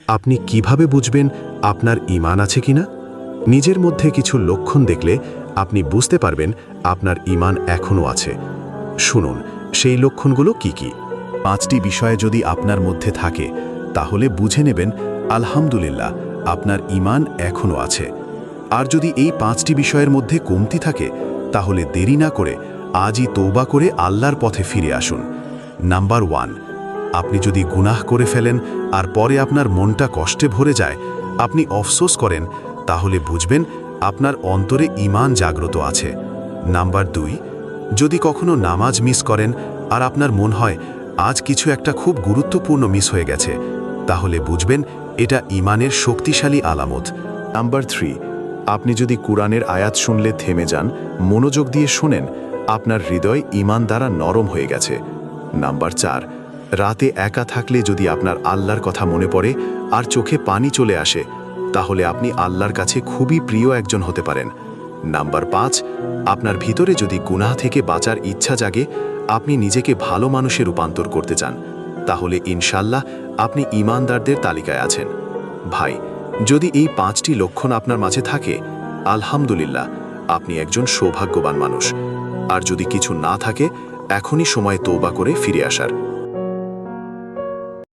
আপনি কিভাবে বুঝবেন আপনার ঈমান আছে কিনা? নিজের মধ্যে কিছু লক্ষণ দেখলে আপনি বুঝতে পারবেন আপনার ঈমান এখনও আছে। শুনুন সেই লক্ষণগুলো কি কি। 5টি বিষয়ে যদি আপনার মধ্যে থাকে তাহলে বুঝে নেবেন আলহামদুলিল্লাহ আপনার ঈমান এখনও আছে। আর যদি এই 5টি বিষয়ের মধ্যে কমতি থাকে তাহলে দেরি না করে আজই তওবা করে আল্লাহর পথে ফিরে আসুন। নাম্বার 1, আপনি যদি গুনাহ করে ফেলেন আর পরে আপনার মনটা কষ্টে ভরে যায়, আপনি আফসোস করেন, তাহলে বুঝবেন আপনার অন্তরে ঈমান জাগ্রত আছে। নাম্বার 2, যদি কখনো নামাজ মিস করেন আর আপনার মন হয় আজ কিছু একটা খুব গুরুত্বপূর্ণ মিস হয়ে গেছে, তাহলে বুঝবেন এটা ঈমানের শক্তিশালী আলামত। নাম্বার 3, আপনি যদি কুরআনের আয়াত শুনলে থেমে যান, মনোযোগ দিয়ে শোনেন, আপনার হৃদয় ঈমান দ্বারা নরম হয়ে গেছে। নাম্বার 4, রাতে একা থাকলে যদি আপনার আল্লাহর কথা মনে পড়ে আর চোখে পানি চলে আসে, তাহলে আপনি আল্লাহর কাছে খুবই প্রিয় একজন হতে পারেন। নাম্বার 5, আপনার ভিতরে যদি গুনাহ থেকে বাঁচার ইচ্ছা জাগে, আপনি নিজেকে ভালো মানুষে রূপান্তর করতে চান, তাহলে ইনশাল্লাহ আপনি ঈমানদারদের তালিকায় আছেন। ভাই, যদি এই 5টি লক্ষণ আপনার মাঝে থাকে, আলহামদুলিল্লাহ আপনি একজন সৌভাগ্যবান মানুষ। আর যদি কিছু না থাকে, এখনই সময় তওবা করে ফিরে আসার।